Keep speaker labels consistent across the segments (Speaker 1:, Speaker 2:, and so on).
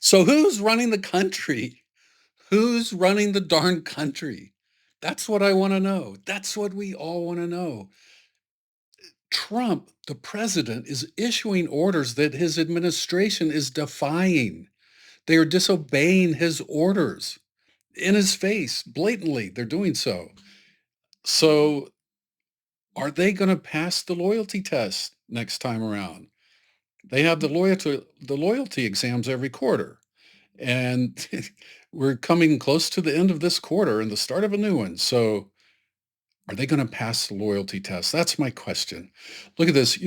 Speaker 1: So who's running the country? Who's running the darn country? That's what I want to know. That's what we all want to know. Trump, the president, is issuing orders that his administration is defying. They are disobeying his orders in his face, blatantly. They're doing so. So, are they going to pass the loyalty test next time around? They have the loyalty exams every quarter. And we're coming close to the end of this quarter and the start of a new one. So, are they going to pass the loyalty test? That's my question. Look at this.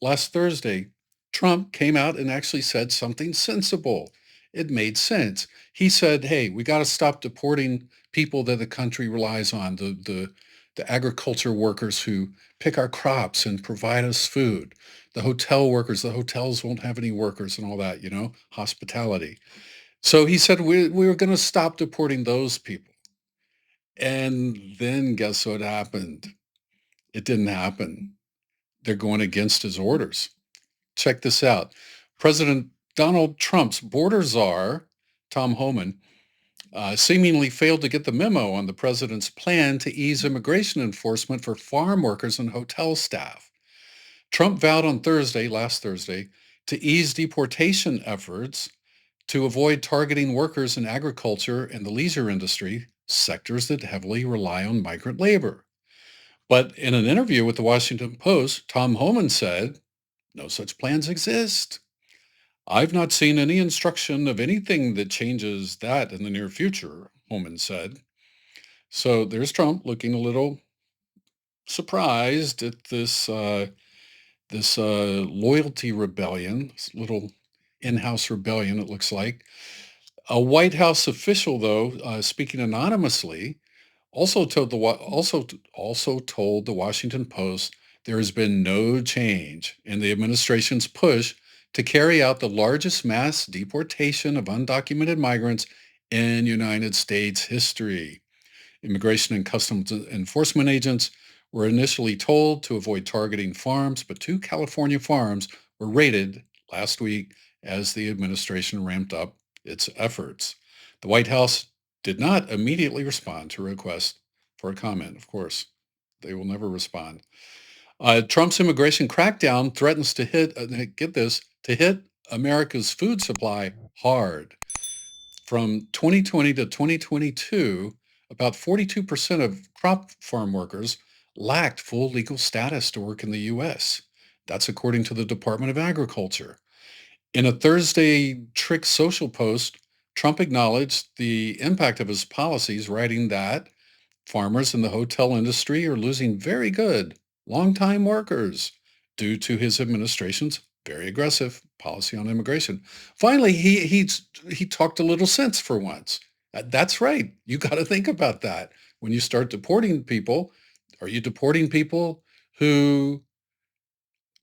Speaker 1: Last Thursday, Trump came out and actually said something sensible. It made sense. He said, hey, we got to stop deporting people that the country relies on, the agriculture workers who pick our crops and provide us food, the hotel workers, the hotels won't have any workers and all that, hospitality. So he said we were going to stop deporting those people. And then guess what happened? It didn't happen. They're going against his orders. Check this out. President Donald Trump's border czar, Tom Homan, seemingly failed to get the memo on the president's plan to ease immigration enforcement for farm workers and hotel staff. Trump vowed on last Thursday, to ease deportation efforts to avoid targeting workers in agriculture and the leisure industry, sectors that heavily rely on migrant labor. But in an interview with the Washington Post, Tom Homan said, no such plans exist. I've not seen any instruction of anything that changes that in the near future, Homan said. So there's Trump looking a little surprised at this loyalty rebellion, this little in-house rebellion, it looks like. A White House official, though, speaking anonymously, also told the Washington Post there has been no change in the administration's push to carry out the largest mass deportation of undocumented migrants in United States history. Immigration and Customs Enforcement agents were initially told to avoid targeting farms, but two California farms were raided last week as the administration ramped up its efforts. The White House did not immediately respond to a request for a comment. Of course, they will never respond. Trump's immigration crackdown threatens to hit America's food supply hard. From 2020 to 2022, about 42% of crop farm workers lacked full legal status to work in the U.S. That's according to the Department of Agriculture. In a Thursday Trick social post, Trump acknowledged the impact of his policies, writing that farmers in the hotel industry are losing very good, longtime workers due to his administration's very aggressive policy on immigration. Finally, he talked a little sense for once. That's right. You got to think about that. When you start deporting people, are you deporting people who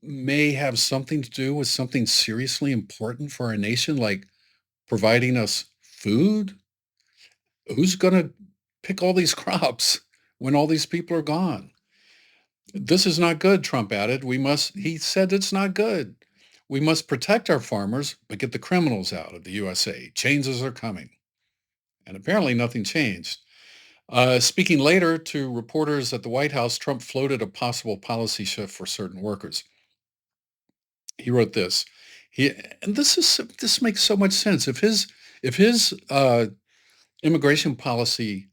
Speaker 1: may have something to do with something seriously important for our nation, like providing us food? Who's going to pick all these crops when all these people are gone? This is not good, Trump added. He said it's not good. We must protect our farmers, but get the criminals out of the USA. Changes are coming. And apparently nothing changed. Speaking later to reporters at the White House, Trump floated a possible policy shift for certain workers. He wrote this. He and this makes so much sense. If his immigration policy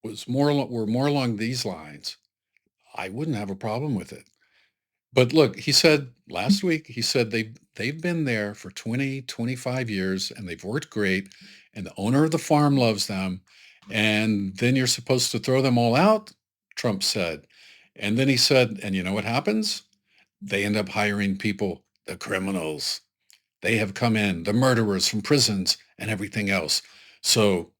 Speaker 1: were more along these lines, I wouldn't have a problem with it. But look, he said last week, he said they've been there for 20, 25 years and they've worked great and the owner of the farm loves them. And then you're supposed to throw them all out, Trump said. And then he said, and you know what happens? They end up hiring people, the criminals. They have come in, the murderers from prisons and everything else. So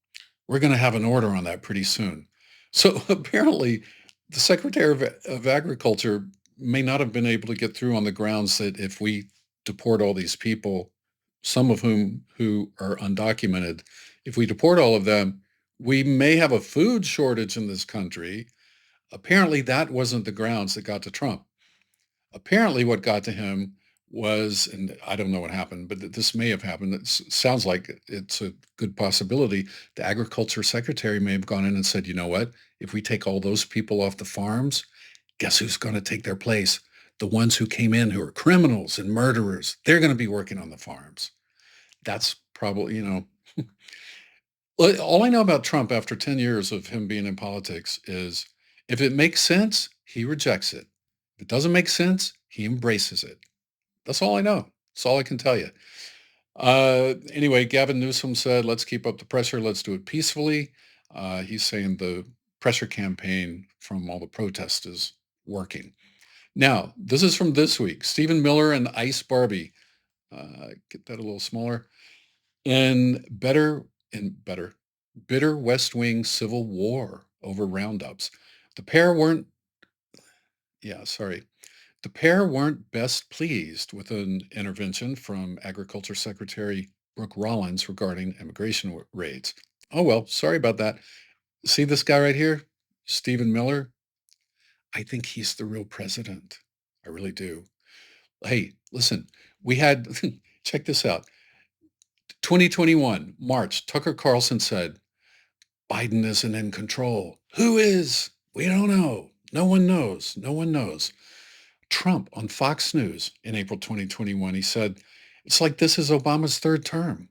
Speaker 1: we're going to have an order on that pretty soon. So apparently, the Secretary of Agriculture may not have been able to get through on the grounds that if we deport all these people, some of whom who are undocumented, if we deport all of them, we may have a food shortage in this country. Apparently, that wasn't the grounds that got to Trump. Apparently, what got to him was, and I don't know what happened, but this may have happened. It sounds like it's a good possibility. The agriculture secretary may have gone in and said, you know what? If we take all those people off the farms, guess who's going to take their place? The ones who came in who are criminals and murderers. They're going to be working on the farms. That's probably, all I know about Trump after 10 years of him being in politics is if it makes sense, he rejects it. If it doesn't make sense, he embraces it. That's all I know. That's all I can tell you. Anyway, Gavin Newsom said, let's keep up the pressure. Let's do it peacefully. He's saying the pressure campaign from all the protests is working. Now, this is from this week. Stephen Miller and Ice Barbie. Get that a little smaller. In better, bitter West Wing civil war over roundups. The pair weren't, yeah, sorry. The pair weren't best pleased with an intervention from Agriculture Secretary Brooke Rollins regarding immigration raids. Oh, well, sorry about that. See this guy right here? Stephen Miller? I think he's the real president. I really do. Hey, listen, we had, check this out. 2021, March, Tucker Carlson said, Biden isn't in control. Who is? We don't know. No one knows. No one knows. Trump on Fox News in April 2021, he said, it's like this is Obama's third term.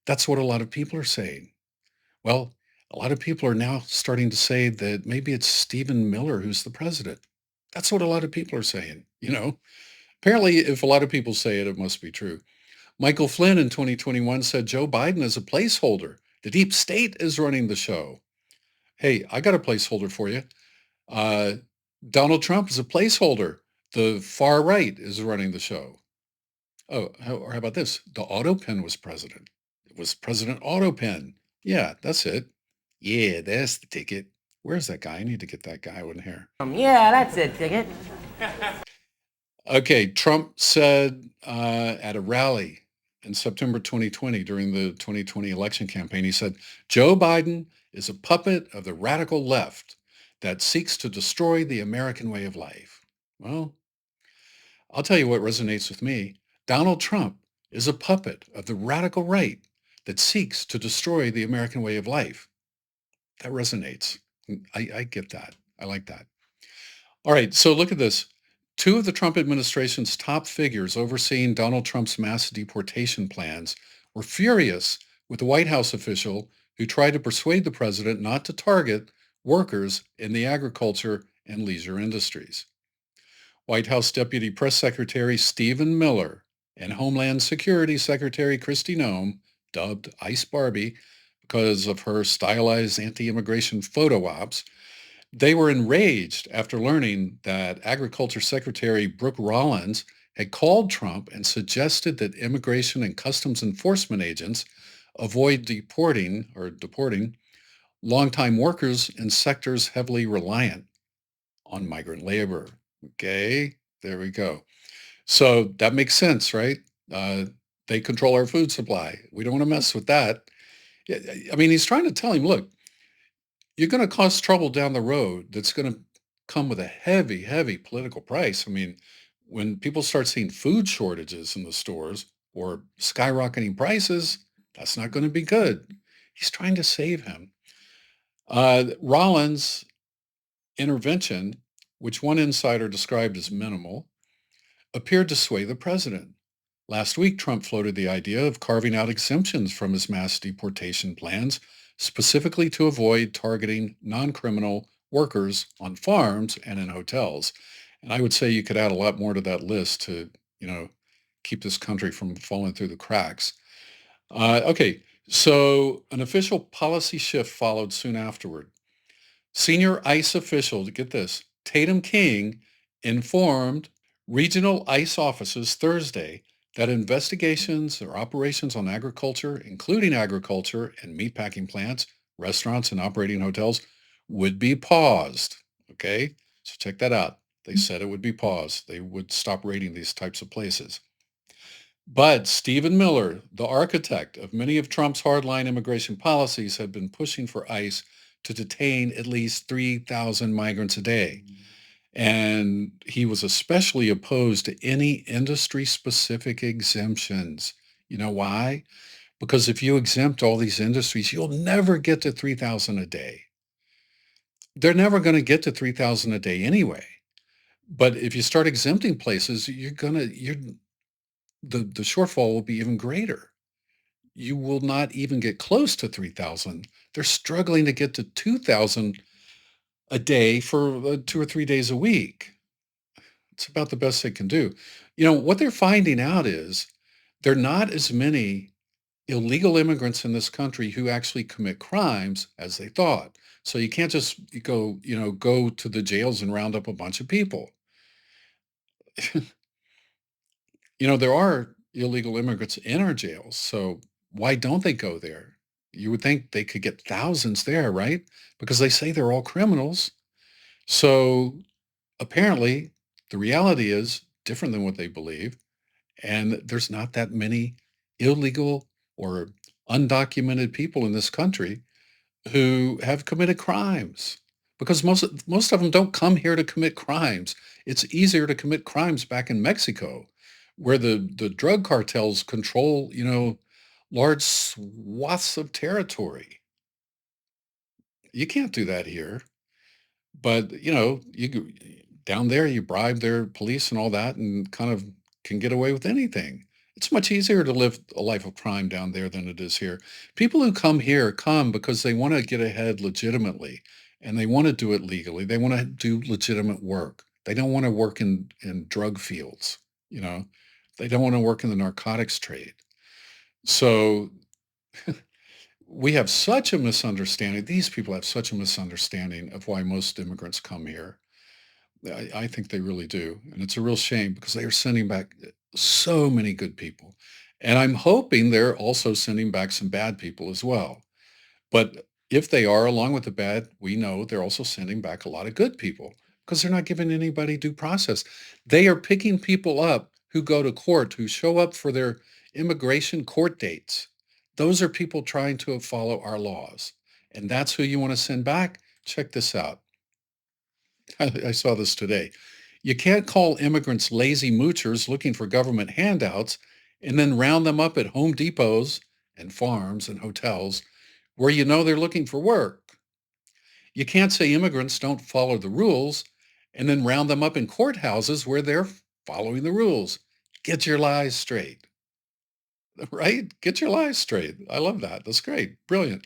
Speaker 1: That's what a lot of people are saying. Well, a lot of people are now starting to say that maybe it's Stephen Miller who's the president. That's what a lot of people are saying. Apparently, if a lot of people say it, it must be true. Michael Flynn in 2021 said Joe Biden is a placeholder. The deep state is running the show. Hey, I got a placeholder for you. Uh, Donald Trump is a placeholder. The far right is running the show. Oh, or how about this? The Autopen was president. It was President Autopen. Yeah, that's it. Yeah, that's the ticket. Where's that guy? I need to get that guy with hair.
Speaker 2: Yeah, that's it, ticket.
Speaker 1: Okay, Trump said at a rally in September 2020 during the 2020 election campaign, he said, Joe Biden is a puppet of the radical left that seeks to destroy the American way of life. Well, I'll tell you what resonates with me. Donald Trump is a puppet of the radical right that seeks to destroy the American way of life. That resonates. I get that. I like that. All right, so look at this. Two of the Trump administration's top figures overseeing Donald Trump's mass deportation plans were furious with the White House official who tried to persuade the president not to target workers in the agriculture and leisure industries. White House Deputy Press Secretary Stephen Miller and Homeland Security Secretary Kristi Noem, dubbed Ice Barbie because of her stylized anti-immigration photo ops, they were enraged after learning that Agriculture Secretary Brooke Rollins had called Trump and suggested that immigration and customs enforcement agents avoid deporting longtime workers in sectors heavily reliant on migrant labor. Okay, there we go. So that makes sense, right? Uh, they control our food supply. We don't want to mess with that. I mean, he's trying to tell him, look, you're going to cause trouble down the road that's going to come with a heavy, heavy political price. I mean, when people start seeing food shortages in the stores or skyrocketing prices, that's not going to be good. He's trying to save him. Rollins' intervention, which one insider described as minimal, appeared to sway the president. Last week, Trump floated the idea of carving out exemptions from his mass deportation plans, specifically to avoid targeting non-criminal workers on farms and in hotels. And I would say you could add a lot more to that list to, keep this country from falling through the cracks. Okay, so an official policy shift followed soon afterward. Senior ICE official, to get this, Tatum King informed regional ICE offices Thursday that investigations or operations on agriculture, including agriculture and meatpacking plants, restaurants, and operating hotels, would be paused. Okay, so check that out. They said it would be paused. They would stop raiding these types of places. But Stephen Miller, the architect of many of Trump's hardline immigration policies, had been pushing for ICE to detain at least 3,000 migrants a day. And he was especially opposed to any industry specific exemptions. You know why? Because if you exempt all these industries, you'll never get to 3,000 a day. They're never going to get to 3,000 a day anyway. But if you start exempting places, the shortfall will be even greater. You will not even get close to 3,000. They're struggling to get to 2,000 a day for 2 or 3 days a week. It's about the best they can do. What they're finding out is there are not as many illegal immigrants in this country who actually commit crimes as they thought. So you can't just go to the jails and round up a bunch of people. There are illegal immigrants in our jails. So why don't they go there? You would think they could get thousands there, right? Because they say they're all criminals. So apparently, the reality is different than what they believe. And there's not that many illegal or undocumented people in this country who have committed crimes because most of them don't come here to commit crimes. It's easier to commit crimes back in Mexico, where the drug cartels control, large swaths of territory. You can't do that here. But, down there, you bribe their police and all that and kind of can get away with anything. It's much easier to live a life of crime down there than it is here. People who come here come because they want to get ahead legitimately and they want to do it legally. They want to do legitimate work. They don't want to work in drug fields, you know. They don't want to work in the narcotics trade. So we have such a misunderstanding. These people have such a misunderstanding of why most immigrants come here. I think they really do. And it's a real shame because they are sending back so many good people. And I'm hoping they're also sending back some bad people as well. But if they are, along with the bad, we know they're also sending back a lot of good people because they're not giving anybody due process. They are picking people up who go to court, who show up for their immigration court dates. Those are people trying to follow our laws. And that's who you want to send back. Check this out. I saw this today. You can't call immigrants lazy moochers looking for government handouts and then round them up at Home Depots and farms and hotels where you know they're looking for work. You can't say immigrants don't follow the rules and then round them up in courthouses where they're following the rules. Get your lies straight, right? Get your lies straight. I love that. That's great. Brilliant.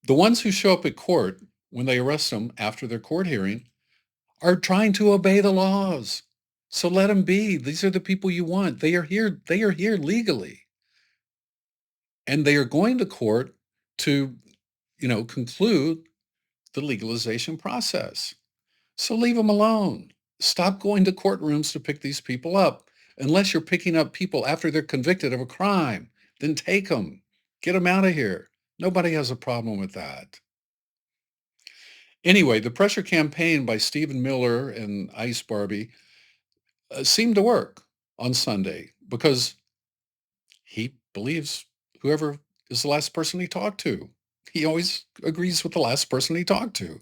Speaker 1: The ones who show up at court when they arrest them after their court hearing are trying to obey the laws. So let them be. These are the people you want. They are here. They are here legally. And they are going to court to, conclude the legalization process. So leave them alone. Stop going to courtrooms to pick these people up. Unless you're picking up people after they're convicted of a crime, then take them. Get them out of here. Nobody has a problem with that. Anyway, the pressure campaign by Stephen Miller and Ice Barbie seemed to work on Sunday because he believes whoever is the last person he talked to. He always agrees with the last person he talked to.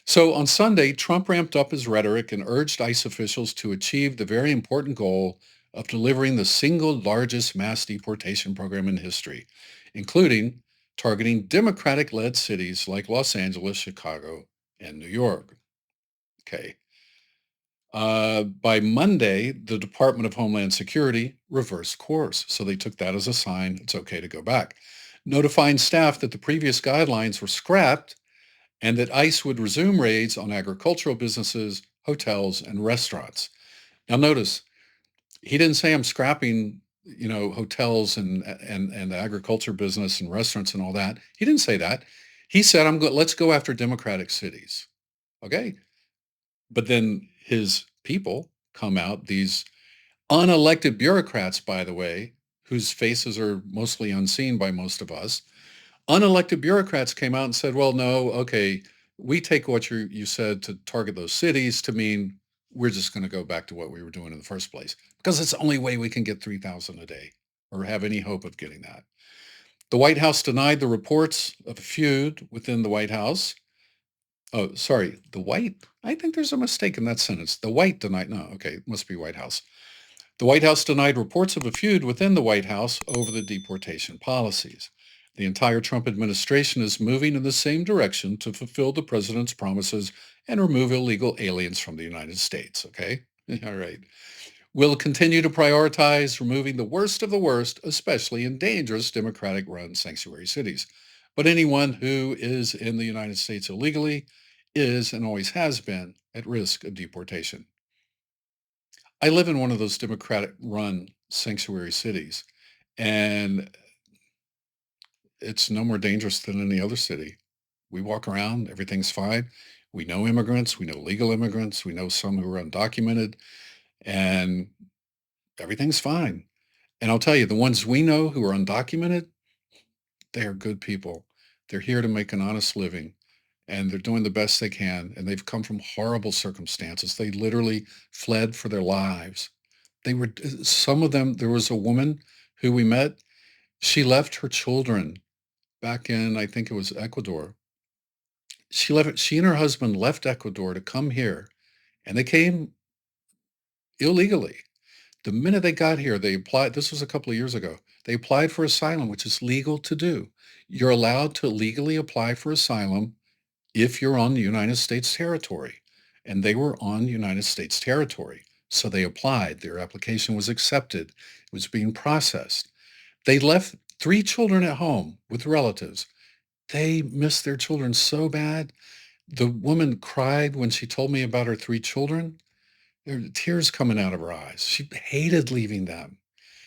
Speaker 1: So on Sunday, Trump ramped up his rhetoric and urged ICE officials to achieve the very important goal of delivering the single largest mass deportation program in history, including targeting Democratic-led cities like Los Angeles, Chicago, and New York. Okay. By Monday, the Department of Homeland Security reversed course. So they took that as a sign it's okay to go back, notifying staff that the previous guidelines were scrapped and that ICE would resume raids on agricultural businesses, hotels, and restaurants. Now, notice he didn't say I'm scrapping, hotels and the agriculture business and restaurants and all that. He didn't say that. He said, let's go after Democratic cities. Okay. But then his people come out, these unelected bureaucrats, by the way, whose faces are mostly unseen by most of us. Unelected bureaucrats came out and said, well, no, okay, we take what you said to target those cities to mean we're just going to go back to what we were doing in the first place because it's the only way we can get 3,000 a day or have any hope of getting that. The White House denied the reports of a feud within the White House. Oh, sorry. The white? I think there's a mistake in that sentence. The white denied. No, okay, it must be White House. The White House denied reports of a feud within the White House over the deportation policies. The entire Trump administration is moving in the same direction to fulfill the president's promises and remove illegal aliens from the United States. Okay? All right. We'll continue to prioritize removing the worst of the worst, especially in dangerous Democratic run sanctuary cities. But anyone who is in the United States illegally is and always has been at risk of deportation. I live in one of those Democratic run sanctuary cities, and it's no more dangerous than any other city. We walk around, everything's fine. We know immigrants, we know legal immigrants, we know some who are undocumented, and everything's fine. And I'll tell you, the ones we know who are undocumented, they are good people. They're here to make an honest living and they're doing the best they can. And they've come from horrible circumstances. They literally fled for their lives. They were, some of them, there was a woman who we met. She left her children back in, I think it was Ecuador. She and her husband left Ecuador to come here and they came illegally. The minute they got here, they applied. This was a couple of years ago. They applied for asylum, which is legal to do. You're allowed to legally apply for asylum if you're on United States territory. And they were on United States territory. So they applied. Their application was accepted. It was being processed. They left three children at home with relatives. They missed their children so bad. The woman cried when she told me about her three children. There were tears coming out of her eyes. She hated leaving them.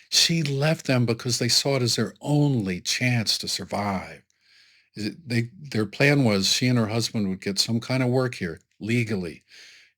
Speaker 1: She left them because they saw it as their only chance to survive. Their plan was she and her husband would get some kind of work here legally,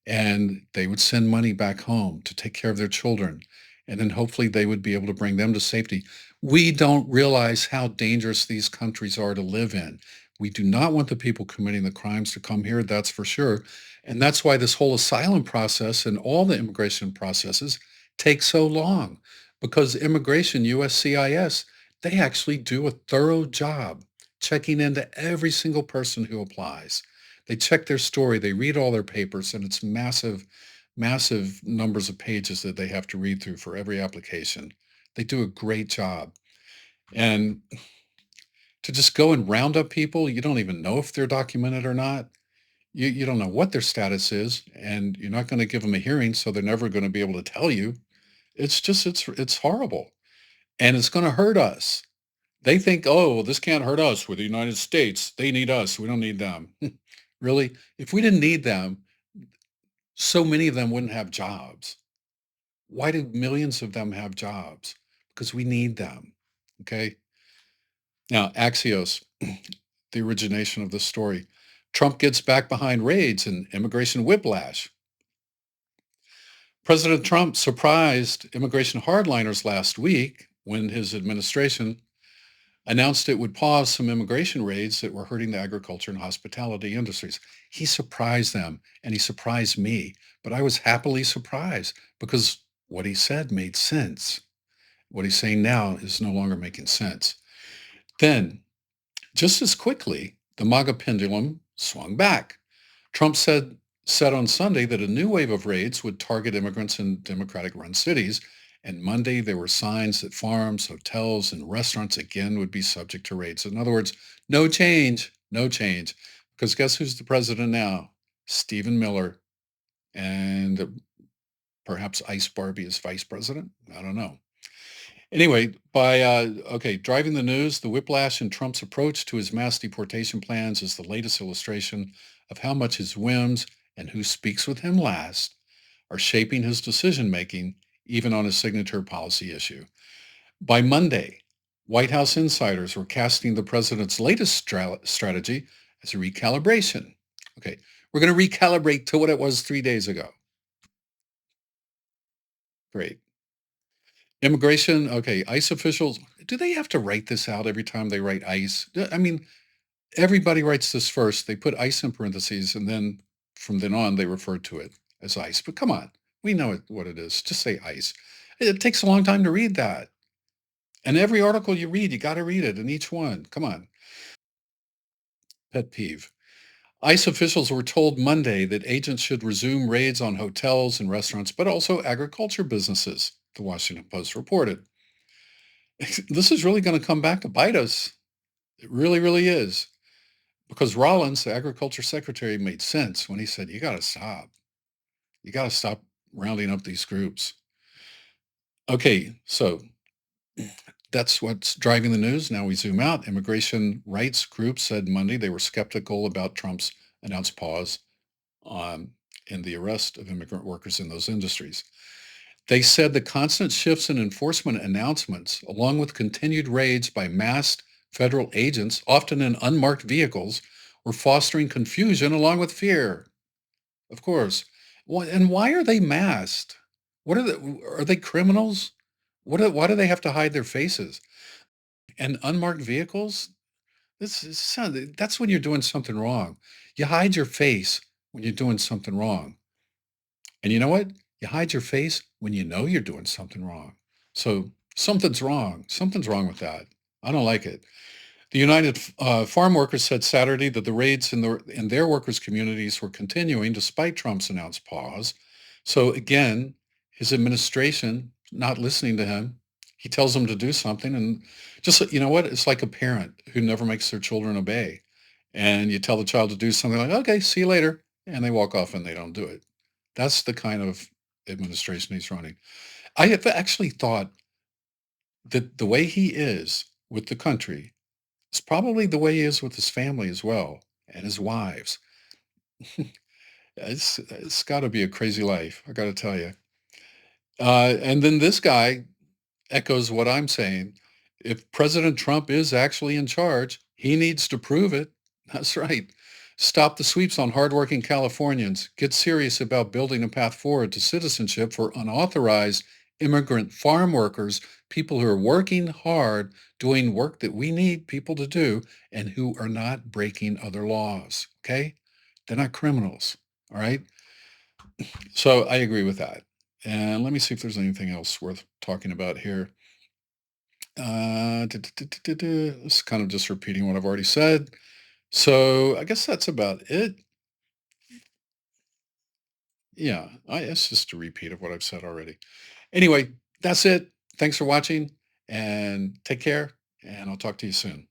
Speaker 1: and they would send money back home to take care of their children. And then hopefully they would be able to bring them to safety. We don't realize how dangerous these countries are to live in. We do not want the people committing the crimes to come here, that's for sure. And that's why this whole asylum process and all the immigration processes take so long because immigration, USCIS, they actually do a thorough job checking into every single person who applies. They check their story, they read all their papers, and it's massive, massive numbers of pages that they have to read through for every application. They do a great job. And to just go and round up people, you don't even know if they're documented or not. You don't know what their status is, and you're not going to give them a hearing, so they're never going to be able to tell you. It's horrible, and it's going to hurt us. They think, oh, well, this can't hurt us. We're the United States. They need us. We don't need them. Really? If we didn't need them, so many of them wouldn't have jobs. Why do millions of them have jobs? Because we need them. Okay. Now, Axios, the origination of this story. Trump gets back behind raids and immigration whiplash. President Trump surprised immigration hardliners last week when his administration announced it would pause some immigration raids that were hurting the agriculture and hospitality industries. He surprised them and he surprised me, but I was happily surprised because what he said made sense. What he's saying now is no longer making sense. Then, just as quickly, the MAGA pendulum swung back. Trump said on Sunday that a new wave of raids would target immigrants in Democratic-run cities, and Monday there were signs that farms, hotels, and restaurants again would be subject to raids. In other words, no change, no change. Because guess who's the president now? Stephen Miller, and perhaps Ice Barbie is vice president. I don't know. Anyway, driving the news, the whiplash in Trump's approach to his mass deportation plans is the latest illustration of how much his whims and who speaks with him last are shaping his decision making, even on a signature policy issue. By Monday, White House insiders were casting the president's latest strategy as a recalibration. Okay, we're going to recalibrate to what it was 3 days ago. Great. Immigration, okay, ICE officials, do they have to write this out every time they write ICE? I mean, everybody writes this first. They put ICE in parentheses, and then from then on, they refer to it as ICE. But come on, we know what it is. Just say ICE. It takes a long time to read that. And every article you read, you got to read it in each one. Come on. Pet peeve. ICE officials were told Monday that agents should resume raids on hotels and restaurants, but also agriculture businesses, the Washington Post reported. This is really going to come back to bite us. It really, really is. Because Rollins, the agriculture secretary, made sense when he said, you got to stop. You got to stop rounding up these groups. Okay, so that's what's driving the news. Now we zoom out. Immigration rights groups said Monday they were skeptical about Trump's announced pause on in the arrest of immigrant workers in those industries. They said the constant shifts in enforcement announcements, along with continued raids by masked federal agents, often in unmarked vehicles, were fostering confusion along with fear. Of course. And why are they masked? Are they criminals? Why do they have to hide their faces? And unmarked vehicles? That's when you're doing something wrong. You hide your face when you're doing something wrong. And you know what? You hide your face when you know you're doing something wrong. So something's wrong. Something's wrong with that. I don't like it. The United Farm Workers said Saturday that the raids in their workers' communities were continuing despite Trump's announced pause. So again, his administration not listening to him. He tells them to do something, and just you know what? It's like a parent who never makes their children obey. And you tell the child to do something like, "Okay, see you later," and they walk off and they don't do it. That's the kind of administration he's running. I have actually thought that the way he is with the country it's probably the way he is with his family as well and his wives. It's got to be a crazy life, I got to tell you. And then this guy echoes what I'm saying. If President Trump is actually in charge, he needs to prove it. That's right. Stop the sweeps on hardworking Californians. Get serious about building a path forward to citizenship for unauthorized immigrant farm workers, people who are working hard, doing work that we need people to do, and who are not breaking other laws. Okay? They're not criminals. All right? So I agree with that. And let me see if there's anything else worth talking about here. It's kind of just repeating what I've already said. So I guess that's about it. Yeah, it's just a repeat of what I've said already. Anyway, that's it. Thanks for watching and take care. And I'll talk to you soon.